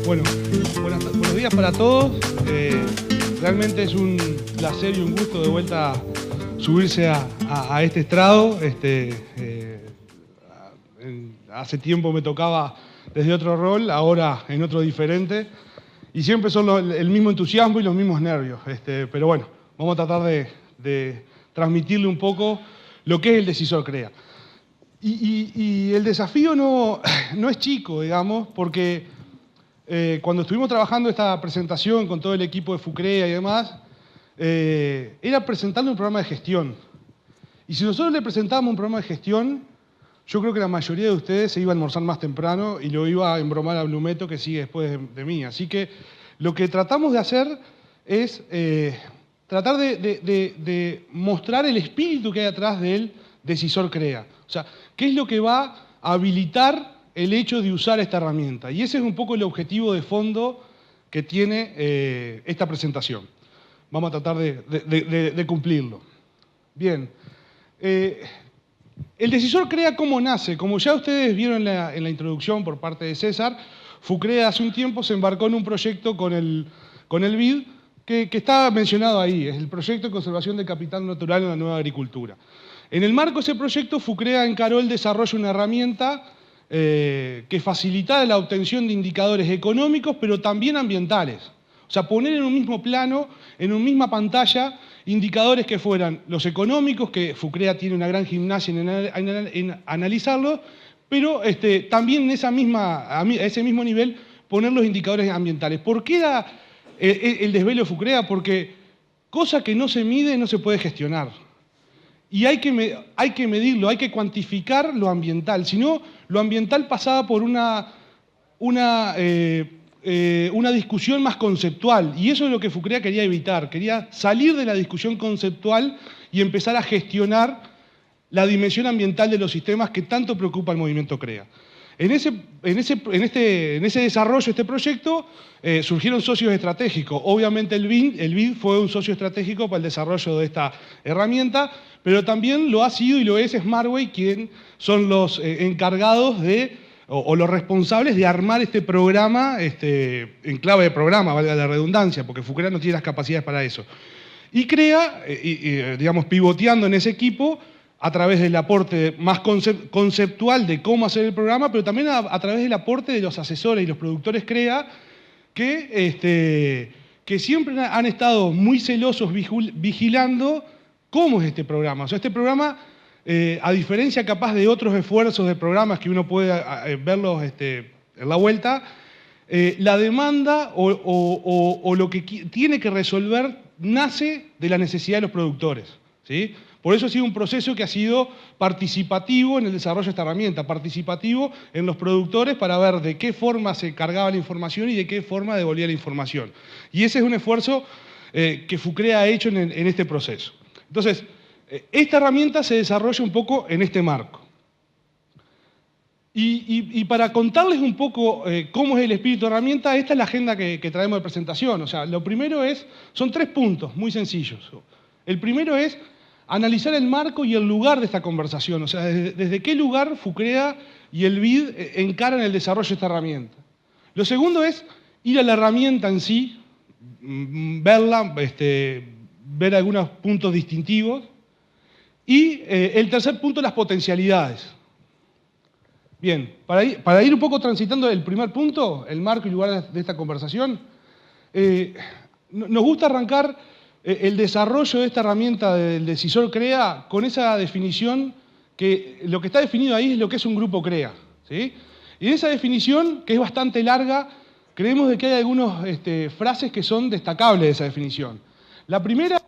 Bueno, buenos días para todos. Realmente es un placer y un gusto de vuelta subirse a este estrado. Hace tiempo me tocaba desde otro rol, ahora en otro diferente. Y siempre son el mismo entusiasmo y los mismos nervios. Pero bueno, vamos a tratar de transmitirle un poco lo que es el Decisor CREA. Y el desafío no es chico, digamos, porque cuando estuvimos trabajando esta presentación con todo el equipo de FUCREA y demás, era presentarle un programa de gestión. Y si nosotros le presentábamos un programa de gestión, yo creo que la mayoría de ustedes se iba a almorzar más temprano y lo iba a embromar a Blumeto, que sigue después de mí. Así que lo que tratamos de hacer es tratar de mostrar el espíritu que hay atrás del Decisor CREA. O sea, ¿qué es lo que va a habilitar el hecho de usar esta herramienta? Y ese es un poco el objetivo de fondo que tiene esta presentación. Vamos a tratar de cumplirlo. Bien. El Decisor CREA, ¿cómo nace? Como ya ustedes vieron en la introducción por parte de César, FUCREA hace un tiempo se embarcó en un proyecto con el BID que está mencionado ahí, es el Proyecto de Conservación del Capital Natural en la Nueva Agricultura. En el marco de ese proyecto, FUCREA encaró el desarrollo de una herramienta que facilitara la obtención de indicadores económicos, pero también ambientales. O sea, poner en un mismo plano, en una misma pantalla, indicadores que fueran los económicos, que FUCREA tiene una gran gimnasia en analizarlos, pero también a ese mismo nivel poner los indicadores ambientales. ¿Por qué era el desvelo de FUCREA? Porque cosa que no se mide no se puede gestionar. Y hay que medirlo, hay que cuantificar lo ambiental. Si no, lo ambiental pasaba por una discusión más conceptual. Y eso es lo que FUCREA quería evitar. Quería salir de la discusión conceptual y empezar a gestionar la dimensión ambiental de los sistemas que tanto preocupa al movimiento CREA. En ese desarrollo de este proyecto surgieron socios estratégicos. Obviamente el BID fue un socio estratégico para el desarrollo de esta herramienta, pero también lo ha sido y lo es Smartway, quien son los encargados o los responsables de armar este programa en clave de programa, valga la redundancia, porque FUCREA no tiene las capacidades para eso. Y CREA, digamos, pivoteando en ese equipo, a través del aporte más conceptual de cómo hacer el programa, pero también a través del aporte de los asesores y los productores CREA, que siempre han estado muy celosos vigilando cómo es este programa. O sea, este programa, a diferencia capaz de otros esfuerzos de programas que uno puede verlos en la vuelta, la demanda o lo que tiene que resolver nace de la necesidad de los productores, ¿sí? Por eso ha sido un proceso que ha sido participativo en el desarrollo de esta herramienta, participativo en los productores para ver de qué forma se cargaba la información y de qué forma devolvía la información. Y ese es un esfuerzo que FUCREA ha hecho en este proceso. Entonces, esta herramienta se desarrolla un poco en este marco. Y para contarles un poco cómo es el espíritu de la herramienta, esta es la agenda que traemos de presentación. O sea, lo primero son 3 puntos muy sencillos. El primero es analizar el marco y el lugar de esta conversación, o sea, desde qué lugar FUCREA y el BID encaran el desarrollo de esta herramienta. Lo segundo es ir a la herramienta en sí, verla, ver algunos puntos distintivos. Y el tercer punto, las potencialidades. Bien, para ir un poco transitando el primer punto, el marco y lugar de esta conversación, nos gusta arrancar el desarrollo de esta herramienta del Decisor CREA con esa definición que lo que está definido ahí es lo que es un grupo CREA, ¿sí? Y en esa definición, que es bastante larga, creemos de que hay algunas frases que son destacables de esa definición. La primera,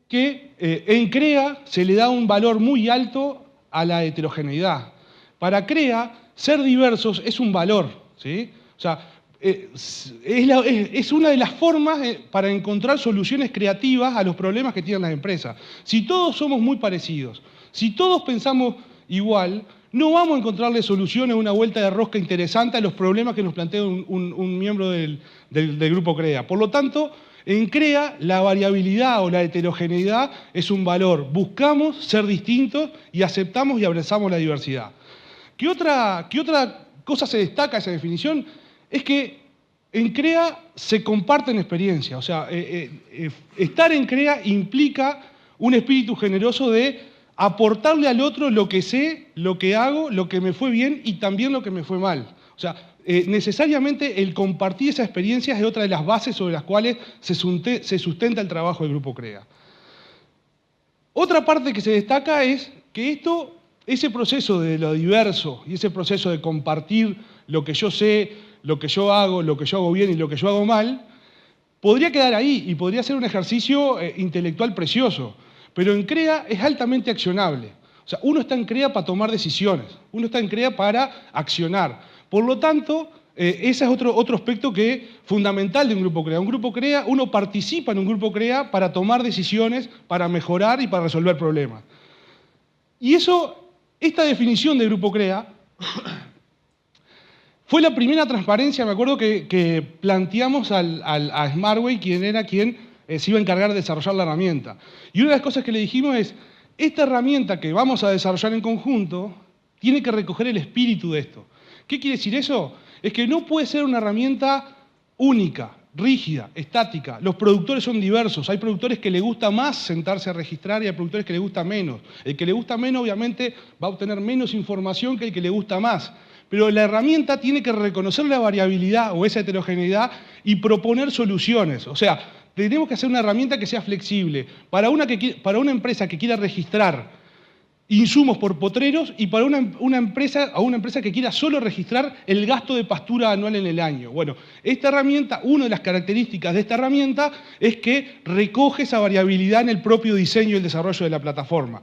que en CREA se le da un valor muy alto a la heterogeneidad. Para CREA, ser diversos es un valor, ¿sí? O sea, es una de las formas para encontrar soluciones creativas a los problemas que tienen las empresas. Si todos somos muy parecidos, si todos pensamos igual, no vamos a encontrarle soluciones, una vuelta de rosca interesante a los problemas que nos plantea un miembro del grupo CREA. Por lo tanto, en CREA la variabilidad o la heterogeneidad es un valor. Buscamos ser distintos y aceptamos y abrazamos la diversidad. ¿Qué otra cosa se destaca de esa definición? Es que en CREA se comparten experiencias. O sea, estar en CREA implica un espíritu generoso de aportarle al otro lo que sé, lo que hago, lo que me fue bien y también lo que me fue mal. O sea, necesariamente el compartir esa experiencia es otra de las bases sobre las cuales se sustenta el trabajo del Grupo CREA. Otra parte que se destaca es que ese proceso de lo diverso y ese proceso de compartir lo que yo sé, lo que yo hago bien y lo que yo hago mal, podría quedar ahí y podría ser un ejercicio intelectual precioso, pero en CREA es altamente accionable. O sea, uno está en CREA para tomar decisiones, uno está en CREA para accionar. Por lo tanto, ese es otro aspecto fundamental de un grupo CREA. Un grupo CREA, uno participa en un grupo CREA para tomar decisiones, para mejorar y para resolver problemas. Y esta definición de grupo CREA fue la primera transparencia, me acuerdo, que planteamos a Smartway, quien se iba a encargar de desarrollar la herramienta. Y una de las cosas que le dijimos es, esta herramienta que vamos a desarrollar en conjunto tiene que recoger el espíritu de esto. ¿Qué quiere decir eso? Es que no puede ser una herramienta única, rígida, estática. Los productores son diversos. Hay productores que les gusta más sentarse a registrar y hay productores que les gusta menos. El que le gusta menos, obviamente, va a obtener menos información que el que le gusta más. Pero la herramienta tiene que reconocer la variabilidad o esa heterogeneidad y proponer soluciones. O sea, tenemos que hacer una herramienta que sea flexible para una empresa que quiera registrar insumos por potreros y para una empresa que quiera solo registrar el gasto de pastura anual en el año. Bueno, esta herramienta, una de las características de esta herramienta es que recoge esa variabilidad en el propio diseño y el desarrollo de la plataforma.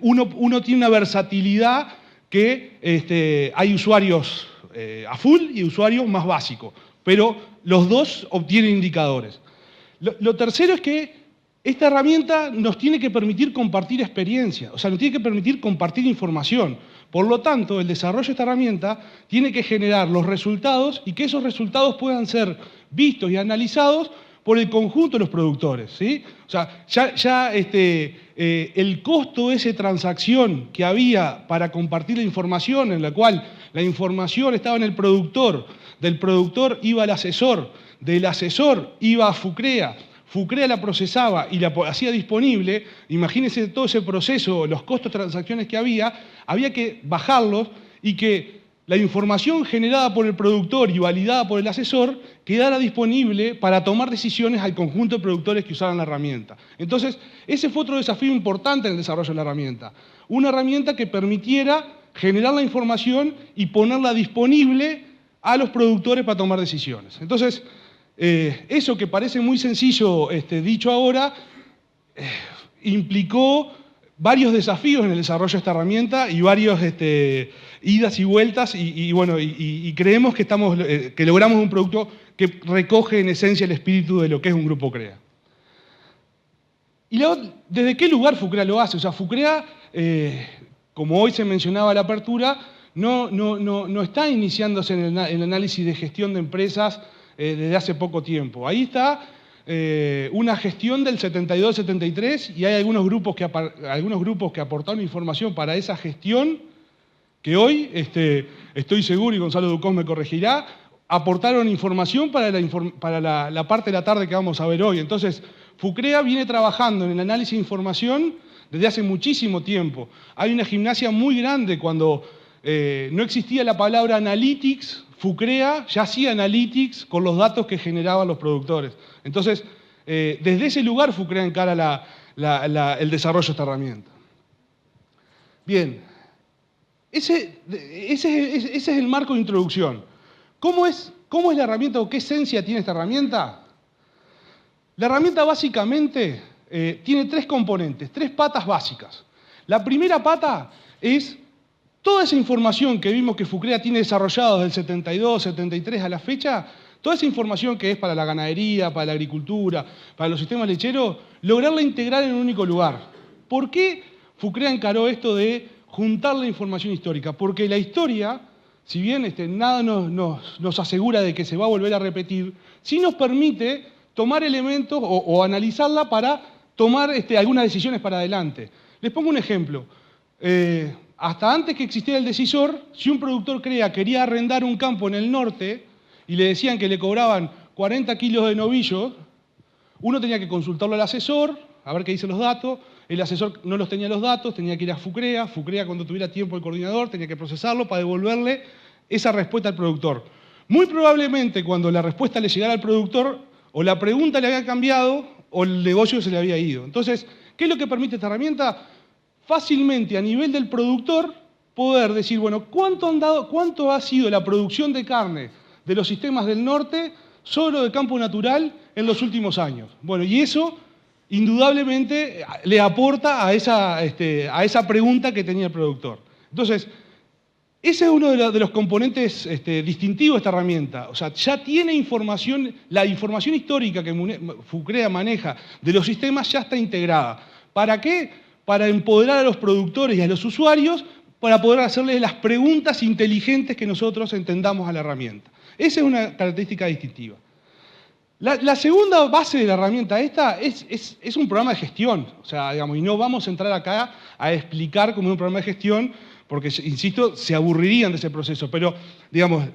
Uno tiene una versatilidad que hay usuarios a full y usuarios más básicos, pero los dos obtienen indicadores. Lo tercero es que esta herramienta nos tiene que permitir compartir experiencia, o sea, nos tiene que permitir compartir información. Por lo tanto, el desarrollo de esta herramienta tiene que generar los resultados y que esos resultados puedan ser vistos y analizados por el conjunto de los productores, ¿sí? O sea, el costo de esa transacción que había para compartir la información, en la cual la información estaba en el productor, del productor iba al asesor, del asesor iba a FUCREA, FUCREA la procesaba y la hacía disponible. Imagínense todo ese proceso, los costos de transacciones que había que bajarlos y que la información generada por el productor y validada por el asesor quedara disponible para tomar decisiones al conjunto de productores que usaran la herramienta. Entonces, ese fue otro desafío importante en el desarrollo de la herramienta. Una herramienta que permitiera generar la información y ponerla disponible a los productores para tomar decisiones. Entonces, eso que parece muy sencillo dicho ahora, implicó varios desafíos en el desarrollo de esta herramienta y varios idas y vueltas y creemos que logramos un producto que recoge en esencia el espíritu de lo que es un grupo CREA. ¿Y desde qué lugar FUCREA lo hace? O sea, FUCREA, como hoy se mencionaba a la apertura, no está iniciándose en el análisis de gestión de empresas desde hace poco tiempo. Ahí está una gestión del 72-73 y hay algunos grupos que aportaron información para esa gestión que hoy, estoy seguro, y Gonzalo Ducós me corregirá, aportaron información para la parte de la tarde que vamos a ver hoy. Entonces, FUCREA viene trabajando en el análisis de información desde hace muchísimo tiempo. Hay una gimnasia muy grande cuando no existía la palabra analytics. FUCREA ya hacía analytics con los datos que generaban los productores. Entonces, desde ese lugar FUCREA encara el desarrollo de esta herramienta. Bien, ese es el marco de introducción. ¿Cómo es la herramienta o qué esencia tiene esta herramienta? La herramienta básicamente tiene tres componentes, tres patas básicas. La primera pata es toda esa información que vimos que FUCREA tiene desarrollado desde el 72, 73 a la fecha, toda esa información que es para la ganadería, para la agricultura, para los sistemas lecheros, lograrla integrar en un único lugar. ¿Por qué FUCREA encaró esto de juntar la información histórica? Porque la historia, si bien nada nos asegura de que se va a volver a repetir, sí nos permite tomar elementos o analizarla para tomar algunas decisiones para adelante. Les pongo un ejemplo. Hasta antes que existiera el decisor, si un productor quería arrendar un campo en el norte, y le decían que le cobraban 40 kilos de novillo, uno tenía que consultarlo al asesor, a ver qué dicen los datos, el asesor no los tenía los datos, tenía que ir a FUCREA, FUCREA cuando tuviera tiempo el coordinador tenía que procesarlo para devolverle esa respuesta al productor. Muy probablemente cuando la respuesta le llegara al productor, o la pregunta le había cambiado, o el negocio se le había ido. Entonces, ¿qué es lo que permite esta herramienta? Fácilmente a nivel del productor poder decir, bueno, ¿cuánto ha sido la producción de carne de los sistemas del norte solo de campo natural en los últimos años? Bueno, y eso indudablemente le aporta a esa pregunta que tenía el productor. Entonces, ese es uno de los componentes distintivos de esta herramienta. O sea, ya tiene información, la información histórica que FUCREA maneja de los sistemas ya está integrada. ¿Para qué? Para empoderar a los productores y a los usuarios para poder hacerles las preguntas inteligentes que nosotros entendamos a la herramienta. Esa es una característica distintiva. La segunda base de la herramienta esta es un programa de gestión. O sea, digamos, y no vamos a entrar acá a explicar cómo es un programa de gestión, porque, insisto, se aburrirían de ese proceso, pero, digamos,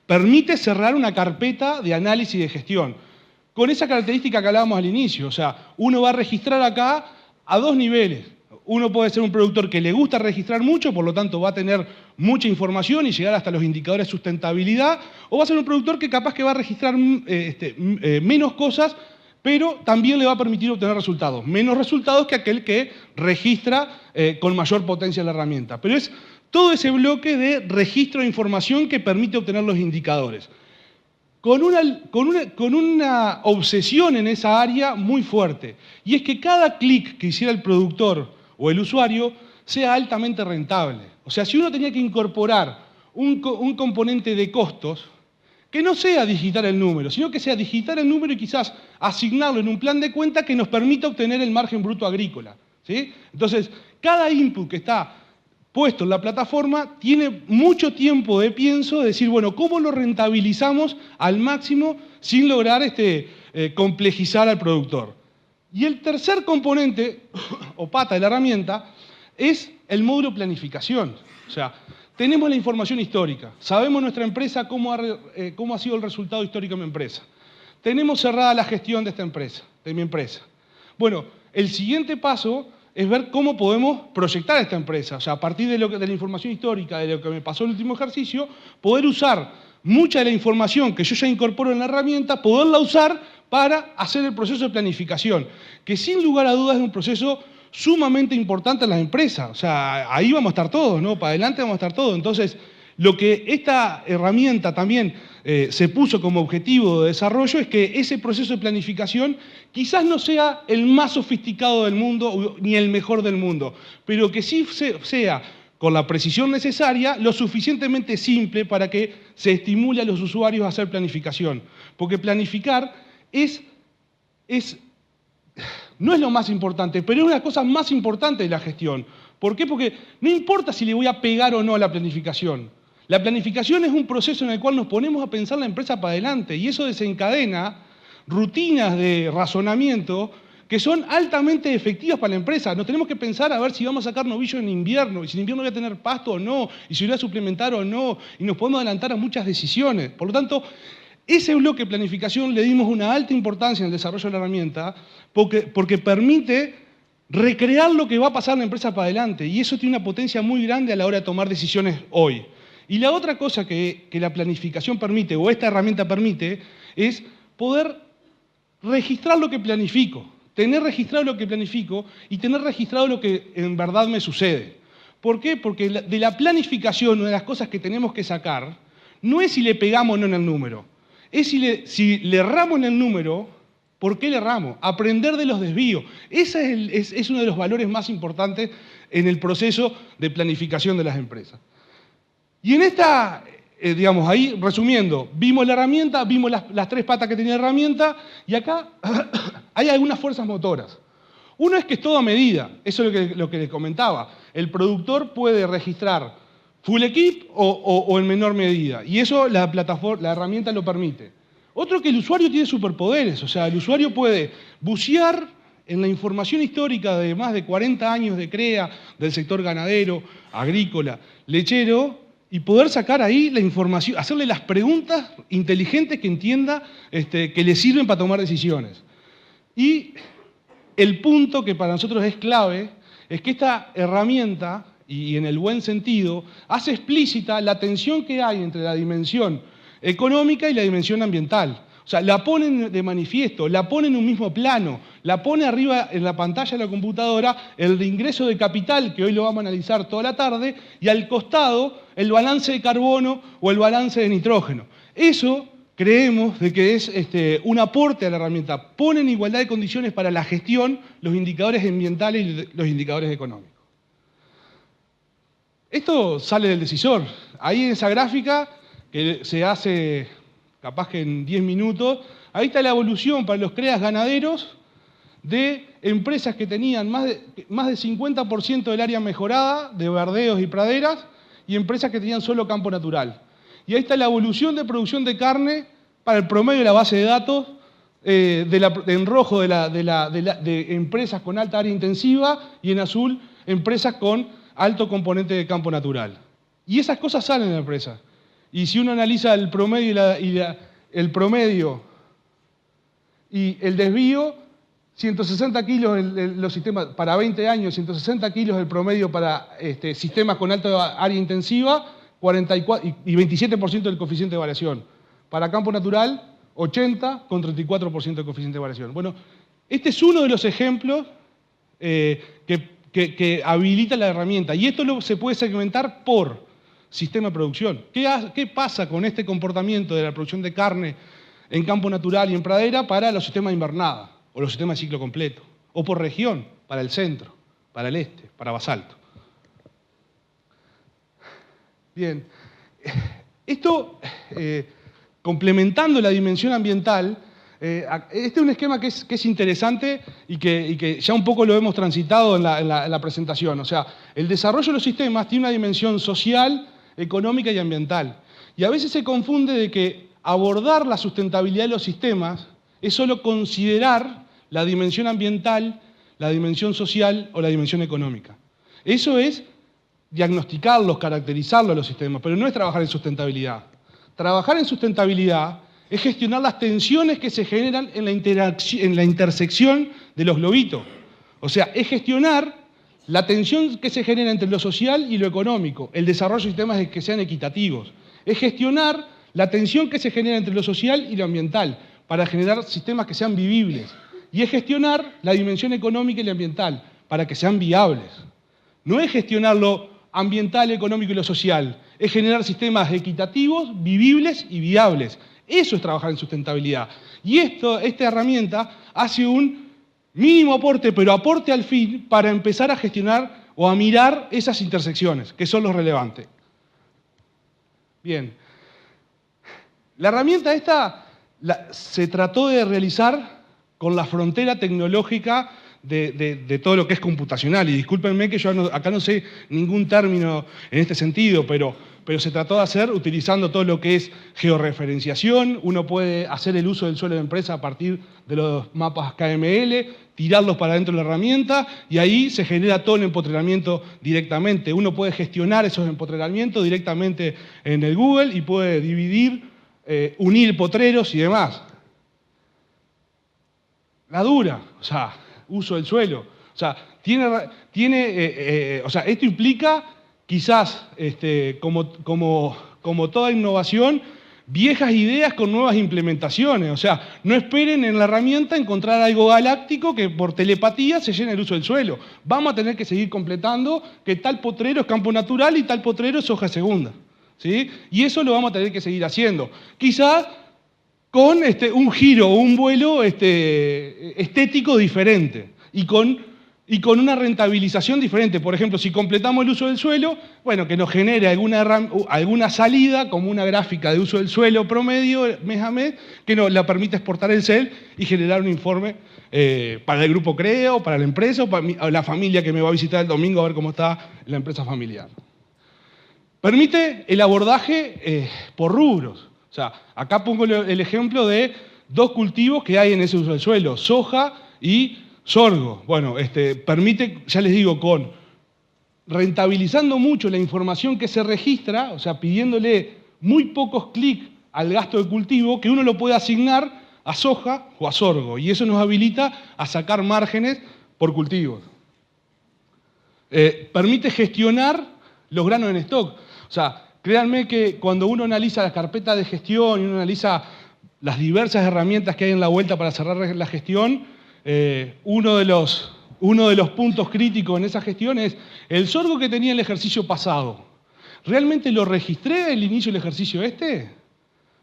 permite cerrar una carpeta de análisis y de gestión, con esa característica que hablábamos al inicio. O sea, uno va a registrar acá a dos niveles. Uno puede ser un productor que le gusta registrar mucho, por lo tanto va a tener mucha información y llegar hasta los indicadores de sustentabilidad, o va a ser un productor que capaz que va a registrar menos cosas, pero también le va a permitir obtener resultados. Menos resultados que aquel que registra con mayor potencia la herramienta. Pero es todo ese bloque de registro de información que permite obtener los indicadores. Con una obsesión en esa área muy fuerte. Y es que cada clic que hiciera el productor o el usuario sea altamente rentable. O sea, si uno tenía que incorporar un componente de costos, que no sea digitar el número, sino que sea digitar el número y quizás asignarlo en un plan de cuenta que nos permita obtener el margen bruto agrícola, ¿sí? Entonces, cada input que está puesto en la plataforma tiene mucho tiempo de pienso de decir, bueno, ¿cómo lo rentabilizamos al máximo sin lograr complejizar al productor? Y el tercer componente, o pata de la herramienta, es el módulo planificación. O sea, tenemos la información histórica, sabemos nuestra empresa cómo ha sido el resultado histórico de mi empresa. Tenemos cerrada la gestión de esta empresa, de mi empresa. Bueno, el siguiente paso es ver cómo podemos proyectar esta empresa. O sea, a partir de la información histórica, de lo que me pasó en el último ejercicio, poder usar mucha de la información que yo ya incorporo en la herramienta, poderla usar para hacer el proceso de planificación, que sin lugar a dudas es un proceso sumamente importante en las empresas. O sea, ahí vamos a estar todos, ¿no? Para adelante vamos a estar todos. Entonces, lo que esta herramienta también se puso como objetivo de desarrollo es que ese proceso de planificación quizás no sea el más sofisticado del mundo ni el mejor del mundo, pero que sí sea con la precisión necesaria, lo suficientemente simple para que se estimule a los usuarios a hacer planificación. Porque planificar no es lo más importante, pero es una cosa más importante de la gestión. ¿Por qué? Porque no importa si le voy a pegar o no a la planificación. La planificación es un proceso en el cual nos ponemos a pensar la empresa para adelante y eso desencadena rutinas de razonamiento que son altamente efectivas para la empresa. Nos tenemos que pensar a ver si vamos a sacar novillo en invierno, y si en invierno voy a tener pasto o no, y si voy a suplementar o no, y nos podemos adelantar a muchas decisiones. Por lo tanto, ese bloque de planificación le dimos una alta importancia en el desarrollo de la herramienta porque permite recrear lo que va a pasar en la empresa para adelante, y eso tiene una potencia muy grande a la hora de tomar decisiones hoy. Y la otra cosa que la planificación permite, o esta herramienta permite, es poder registrar lo que planifico. Tener registrado lo que planifico y tener registrado lo que en verdad me sucede. ¿Por qué? Porque de la planificación, una de las cosas que tenemos que sacar, no es si le pegamos o no en el número, es si le erramos en el número, ¿por qué le erramos? Aprender de los desvíos. Ese es uno de los valores más importantes en el proceso de planificación de las empresas. Y en esta, digamos, ahí, resumiendo, vimos la herramienta, vimos las tres patas que tenía la herramienta, y acá hay algunas fuerzas motoras. Uno es que es todo a medida, eso es lo que les comentaba. El productor puede registrar full equip o en menor medida, y eso la herramienta lo permite. Otro que el usuario tiene superpoderes, o sea, el usuario puede bucear en la información histórica de más de 40 años de CREA, del sector ganadero, agrícola, lechero, y poder sacar ahí la información, hacerle las preguntas inteligentes que entienda, que le sirven para tomar decisiones. Y el punto que para nosotros es clave es que esta herramienta, y en el buen sentido, hace explícita la tensión que hay entre la dimensión económica y la dimensión ambiental. O sea, la pone de manifiesto, la pone en un mismo plano, la pone arriba en la pantalla de la computadora el de ingreso de capital, que hoy lo vamos a analizar toda la tarde, y al costado el balance de carbono o el balance de nitrógeno. Eso creemos de que es un aporte a la herramienta. Pone en igualdad de condiciones para la gestión los indicadores ambientales y los indicadores económicos. Esto sale del decisor. Ahí en esa gráfica, que se hace capaz que en 10 minutos, ahí está la evolución para los CREAs ganaderos de empresas que tenían más de 50% del área mejorada, de verdeos y praderas, y empresas que tenían solo campo natural. Y ahí está la evolución de producción de carne para el promedio de la base de datos, en rojo de empresas con alta área intensiva y en azul empresas con alto componente de campo natural. Y esas cosas salen de la empresa. Y si uno analiza el promedio y el desvío, 160 kilos los sistemas para 20 años, 160 kilos el promedio para sistemas con alta área intensiva, 44, y 27% del coeficiente de variación. Para campo natural, 80 con 34% de coeficiente de variación. Bueno, este es uno de los ejemplos que habilita la herramienta. Y esto se puede segmentar por sistema de producción. ¿Qué pasa con este comportamiento de la producción de carne en campo natural y en pradera para los sistemas de invernada o los sistemas de ciclo completo? O por región, para el centro, para el este, para basalto. Bien, esto complementando la dimensión ambiental, este es un esquema que es interesante y que ya un poco lo hemos transitado en la presentación. O sea, el desarrollo de los sistemas tiene una dimensión social, económica y ambiental. Y a veces se confunde de que abordar la sustentabilidad de los sistemas es solo considerar la dimensión ambiental, la dimensión social o la dimensión económica. Eso es diagnosticarlos, caracterizarlos a los sistemas, pero no es trabajar en sustentabilidad. Trabajar en sustentabilidad es gestionar las tensiones que se generan en la intersección de los globitos. O sea, es gestionar la tensión que se genera entre lo social y lo económico, el desarrollo de sistemas que sean equitativos. Es gestionar la tensión que se genera entre lo social y lo ambiental, para generar sistemas que sean vivibles. Y es gestionar la dimensión económica y la ambiental, para que sean viables. No es gestionar lo ambiental, económico y lo social, es generar sistemas equitativos, vivibles y viables. Eso es trabajar en sustentabilidad. Y esta herramienta hace un mínimo aporte, pero aporte al fin para empezar a gestionar o a mirar esas intersecciones, que son los relevantes. Bien. La herramienta esta se trató de realizar con la frontera tecnológica de todo lo que es computacional. Y discúlpenme que yo acá no sé ningún término en este sentido, pero se trató de hacer utilizando todo lo que es georreferenciación. Uno puede hacer el uso del suelo de empresa a partir de los mapas KML, tirarlos para dentro de la herramienta y ahí se genera todo el empotreramiento directamente. Uno puede gestionar esos empotreramientos directamente en el Google y puede dividir, unir potreros y demás. La dura, o sea, uso del suelo. O sea, esto implica quizás, como toda innovación, viejas ideas con nuevas implementaciones. O sea, no esperen en la herramienta encontrar algo galáctico que por telepatía se llene el uso del suelo. Vamos a tener que seguir completando que tal potrero es campo natural y tal potrero es hoja segunda. ¿Sí? Y eso lo vamos a tener que seguir haciendo. Quizás con un giro o un vuelo estético diferente y con una rentabilización diferente. Por ejemplo, si completamos el uso del suelo, bueno, que nos genere alguna salida, como una gráfica de uso del suelo promedio, mes a mes, que nos la permita exportar el CEL y generar un informe para el grupo CREA, o para la empresa, o para la familia que me va a visitar el domingo a ver cómo está la empresa familiar. Permite el abordaje por rubros. O sea, acá pongo el ejemplo de dos cultivos que hay en ese uso del suelo, soja y sorgo. Bueno, permite, ya les digo, con rentabilizando mucho la información que se registra, o sea, pidiéndole muy pocos clics al gasto de cultivo, que uno lo puede asignar a soja o a sorgo, y eso nos habilita a sacar márgenes por cultivos. Permite gestionar los granos en stock. O sea, créanme que cuando uno analiza las carpetas de gestión y uno analiza las diversas herramientas que hay en la vuelta para cerrar la gestión, uno de los puntos críticos en esa gestión es el sorgo que tenía el ejercicio pasado. ¿Realmente lo registré el inicio del ejercicio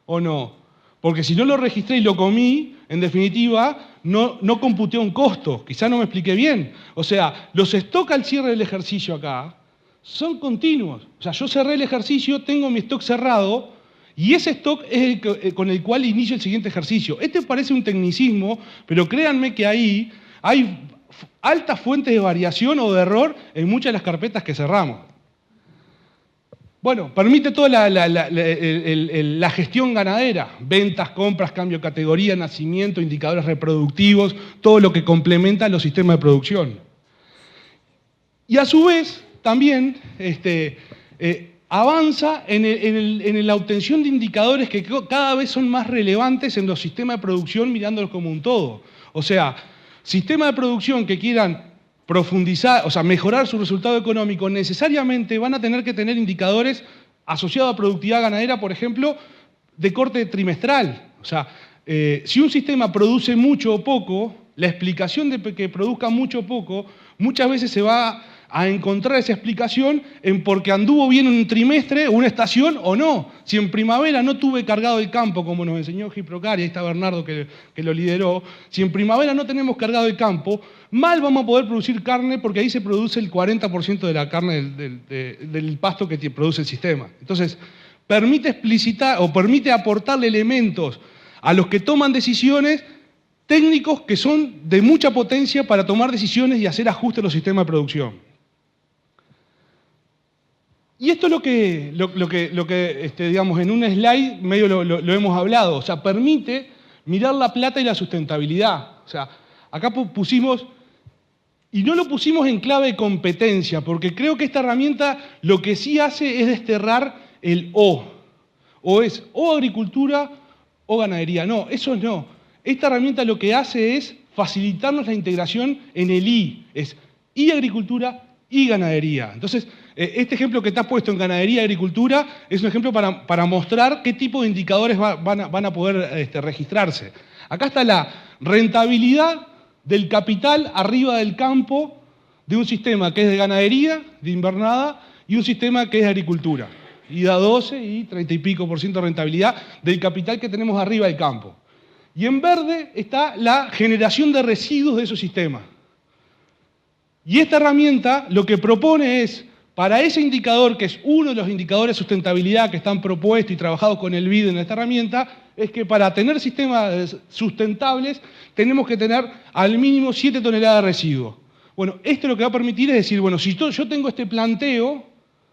o no? Porque si no lo registré y lo comí, en definitiva, no computé un costo. Quizá no me expliqué bien. O sea, los stock al cierre del ejercicio acá son continuos. O sea, yo cerré el ejercicio, tengo mi stock cerrado, y ese stock es con el cual inicio el siguiente ejercicio. Este parece un tecnicismo, pero créanme que ahí hay altas fuentes de variación o de error en muchas de las carpetas que cerramos. Bueno, permite toda la gestión ganadera, ventas, compras, cambio de categoría, nacimiento, indicadores reproductivos, todo lo que complementa los sistemas de producción. Y a su vez, también avanza en la obtención de indicadores que cada vez son más relevantes en los sistemas de producción mirándolos como un todo. O sea, sistemas de producción que quieran profundizar, o sea, mejorar su resultado económico, necesariamente van a tener que tener indicadores asociados a productividad ganadera, por ejemplo, de corte trimestral. O sea, si un sistema produce mucho o poco, la explicación de que produzca mucho o poco, muchas veces se va a encontrar esa explicación en porque anduvo bien un trimestre, una estación o no. Si en primavera no tuve cargado el campo, como nos enseñó Giprocar, y ahí está Bernardo que lo lideró, si en primavera no tenemos cargado el campo, mal vamos a poder producir carne porque ahí se produce el 40% de la carne del pasto que produce el sistema. Entonces, permite explicitar o permite aportarle elementos a los que toman decisiones técnicos que son de mucha potencia para tomar decisiones y hacer ajustes a los sistemas de producción. Y esto es lo que digamos, en un slide medio lo hemos hablado. O sea, permite mirar la plata y la sustentabilidad. O sea, acá pusimos, y no lo pusimos en clave de competencia, porque creo que esta herramienta lo que sí hace es desterrar el o. O es o agricultura o ganadería. No, eso no. Esta herramienta lo que hace es facilitarnos la integración en el I. Es y agricultura y ganadería. Entonces, este ejemplo que está puesto en ganadería y agricultura es un ejemplo para mostrar qué tipo de indicadores van a poder registrarse. Acá está la rentabilidad del capital arriba del campo de un sistema que es de ganadería, de invernada, y un sistema que es de agricultura. Y da 12 y 30 y pico % de rentabilidad del capital que tenemos arriba del campo. Y en verde está la generación de residuos de esos sistemas. Y esta herramienta lo que propone es, para ese indicador, que es uno de los indicadores de sustentabilidad que están propuestos y trabajados con el BID en esta herramienta, es que para tener sistemas sustentables tenemos que tener al mínimo 7 toneladas de residuos. Bueno, esto lo que va a permitir es decir, bueno, si yo tengo este planteo,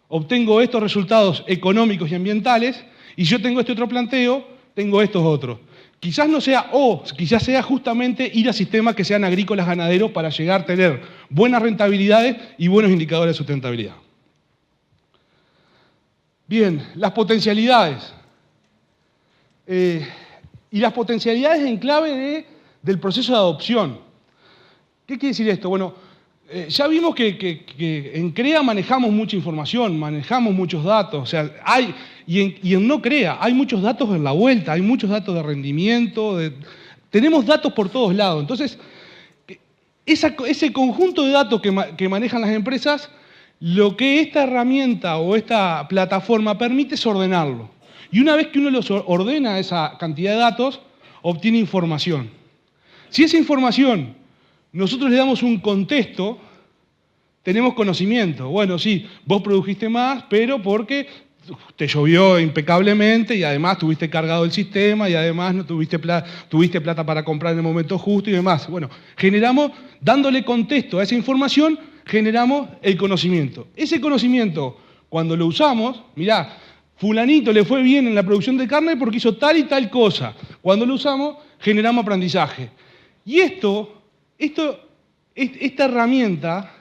obtengo estos resultados económicos y ambientales, y si yo tengo este otro planteo, tengo estos otros. Quizás no sea quizás sea justamente ir a sistemas que sean agrícolas ganaderos para llegar a tener buenas rentabilidades y buenos indicadores de sustentabilidad. Bien, las potencialidades. Y las potencialidades en clave del proceso de adopción. ¿Qué quiere decir esto? Bueno, ya vimos que en CREA manejamos mucha información, manejamos muchos datos, o sea, y en no CREA hay muchos datos en la vuelta, hay muchos datos de rendimiento, tenemos datos por todos lados. Entonces, ese conjunto de datos que manejan las empresas, lo que esta herramienta o esta plataforma permite es ordenarlo. Y una vez que uno los ordena esa cantidad de datos, obtiene información. Si esa información nosotros le damos un contexto, tenemos conocimiento. Bueno, sí, vos produjiste más, pero porque te llovió impecablemente y además tuviste cargado el sistema y además no tuviste plata para comprar en el momento justo y demás. Bueno, dándole contexto a esa información, generamos el conocimiento. Ese conocimiento, cuando lo usamos, mirá, fulanito le fue bien en la producción de carne porque hizo tal y tal cosa. Cuando lo usamos, generamos aprendizaje. Y esta herramienta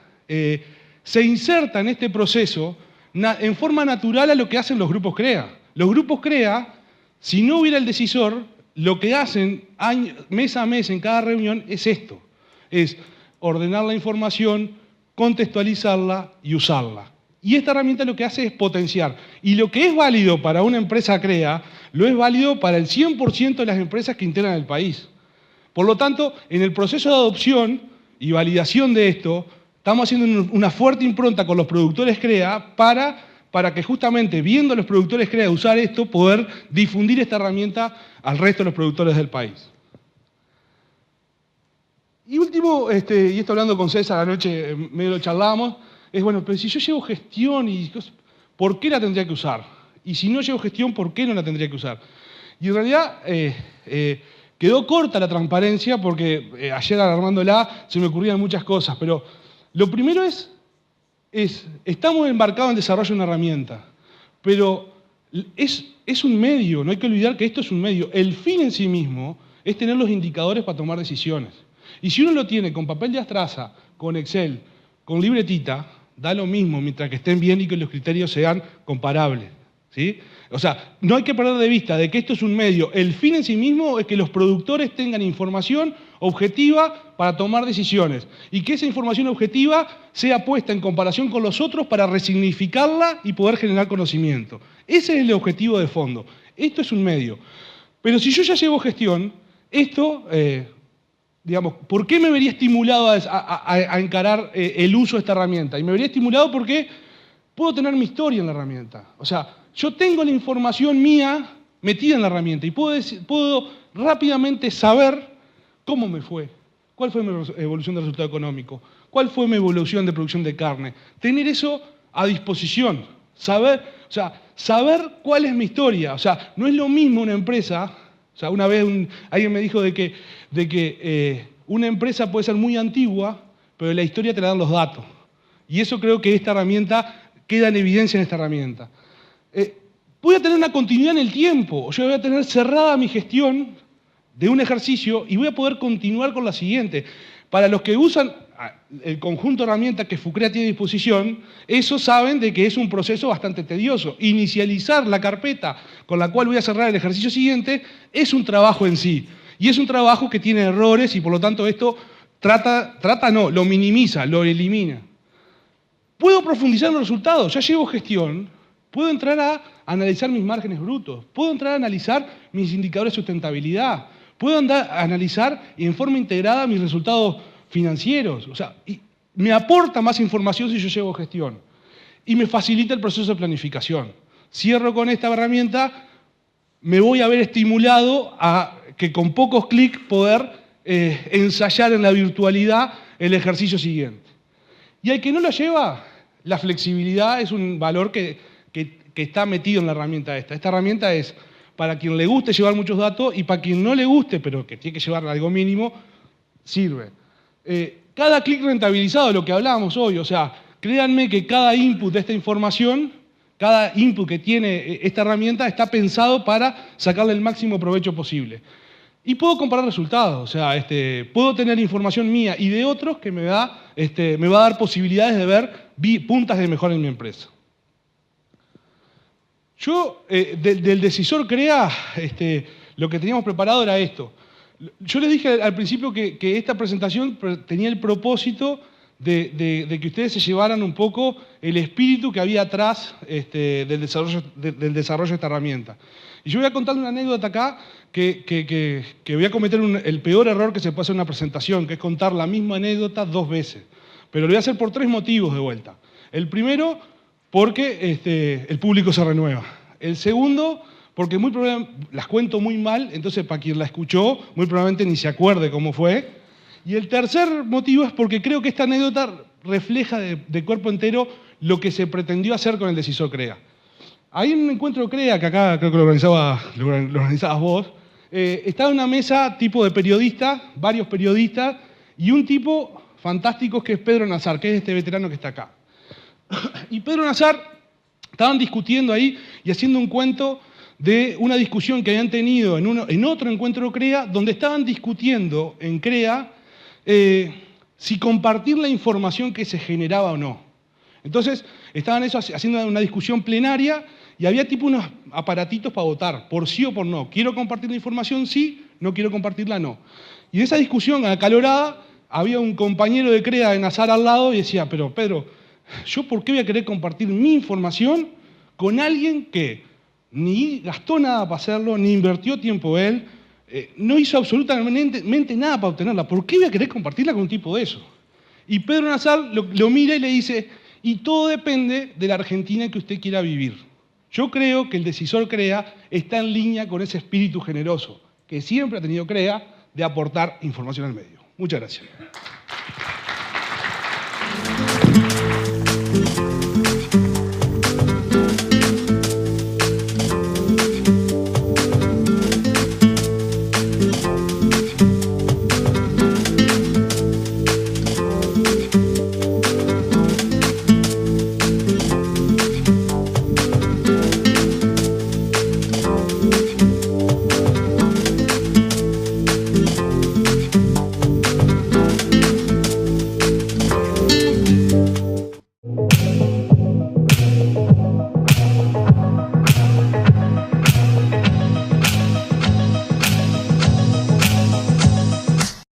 se inserta en este proceso en forma natural a lo que hacen los grupos CREA. Los grupos CREA, si no hubiera el decisor, lo que hacen mes a mes en cada reunión es esto, es ordenar la información, contextualizarla y usarla. Y esta herramienta lo que hace es potenciar. Y lo que es válido para una empresa CREA, lo es válido para el 100% de las empresas que integran el país. Por lo tanto, en el proceso de adopción y validación de esto, estamos haciendo una fuerte impronta con los productores CREA para que justamente, viendo a los productores CREA usar esto, poder difundir esta herramienta al resto de los productores del país. Y último, y esto hablando con César anoche, medio lo charlábamos, es bueno, pero si yo llevo gestión, ¿por qué la tendría que usar? Y si no llevo gestión, ¿por qué no la tendría que usar? Y en realidad quedó corta la transparencia porque ayer armándola se me ocurrían muchas cosas, pero lo primero es estamos embarcados en desarrollo de una herramienta, pero es un medio, no hay que olvidar que esto es un medio. El fin en sí mismo es tener los indicadores para tomar decisiones. Y si uno lo tiene con papel de astraza, con Excel, con libretita, da lo mismo mientras que estén bien y que los criterios sean comparables, ¿sí? O sea, no hay que perder de vista de que esto es un medio. El fin en sí mismo es que los productores tengan información objetiva para tomar decisiones y que esa información objetiva sea puesta en comparación con los otros para resignificarla y poder generar conocimiento. Ese es el objetivo de fondo. Esto es un medio. Pero si yo ya llevo gestión, esto, digamos, ¿por qué me vería estimulado a encarar el uso de esta herramienta? Y me vería estimulado porque puedo tener mi historia en la herramienta. O sea, yo tengo la información mía metida en la herramienta y puedo rápidamente saber cómo me fue, cuál fue mi evolución de resultado económico, cuál fue mi evolución de producción de carne. Tener eso a disposición, saber cuál es mi historia. O sea, no es lo mismo una empresa. O sea, una vez alguien me dijo de que una empresa puede ser muy antigua, pero la historia te la dan los datos. Y eso creo que esta herramienta queda en evidencia en esta herramienta. Voy a tener una continuidad en el tiempo. Yo voy a tener cerrada mi gestión de un ejercicio y voy a poder continuar con la siguiente. Para los que usan el conjunto de herramientas que FUCREA tiene a disposición, esos saben de que es un proceso bastante tedioso. Inicializar la carpeta con la cual voy a cerrar el ejercicio siguiente es un trabajo en sí. Y es un trabajo que tiene errores y por lo tanto esto lo minimiza, lo elimina. Puedo profundizar en los resultados, ya llevo gestión, puedo entrar a analizar mis márgenes brutos, puedo entrar a analizar mis indicadores de sustentabilidad, puedo a analizar en forma integrada mis resultados financieros. O sea, me aporta más información si yo llevo gestión y me facilita el proceso de planificación. Cierro con esta herramienta, me voy a ver estimulado a que con pocos clics poder ensayar en la virtualidad el ejercicio siguiente. Y al que no lo lleva, la flexibilidad es un valor que está metido en la herramienta esta. Esta herramienta es para quien le guste llevar muchos datos y para quien no le guste, pero que tiene que llevar algo mínimo, sirve. Cada clic rentabilizado, lo que hablábamos hoy, o sea, créanme que cada input de esta información, cada input que tiene esta herramienta está pensado para sacarle el máximo provecho posible. Y puedo comparar resultados, o sea, puedo tener información mía y de otros que me va a dar posibilidades de ver puntas de mejora en mi empresa. Yo, del decisor CREA, lo que teníamos preparado era esto. Yo les dije al principio que esta presentación tenía el propósito de que ustedes se llevaran un poco el espíritu que había atrás del desarrollo de esta herramienta. Y yo voy a contarle una anécdota acá que voy a cometer el peor error que se puede hacer en una presentación, que es contar la misma anécdota 2 veces. Pero lo voy a hacer por 3 motivos de vuelta. El primero, porque el público se renueva. El segundo, porque muy probablemente las cuento muy mal, entonces para quien la escuchó, muy probablemente ni se acuerde cómo fue. Y el tercer motivo es porque creo que esta anécdota refleja de cuerpo entero lo que se pretendió hacer con el decisor CREA. Hay un encuentro CREA, que acá creo que lo organizabas vos, estaba en una mesa tipo de periodistas, varios periodistas, y un tipo fantástico que es Pedro Nazar, que es este veterano que está acá. Y Pedro Nazar estaban discutiendo ahí y haciendo un cuento de una discusión que habían tenido en otro encuentro CREA, donde estaban discutiendo en CREA si compartir la información que se generaba o no. Entonces, estaban eso haciendo una discusión plenaria y había tipo unos aparatitos para votar, por sí o por no. ¿Quiero compartir la información? Sí, no quiero compartirla, no. Y en esa discusión acalorada, había un compañero de CREA de Nazar al lado y decía, pero Pedro, ¿yo por qué voy a querer compartir mi información con alguien que ni gastó nada para hacerlo, ni invirtió tiempo él, no hizo absolutamente nada para obtenerla? ¿Por qué voy a querer compartirla con un tipo de eso? Y Pedro Nazar lo mira y le dice, y todo depende de la Argentina que usted quiera vivir. Yo creo que el decisor CREA está en línea con ese espíritu generoso que siempre ha tenido CREA de aportar información al medio. Muchas gracias.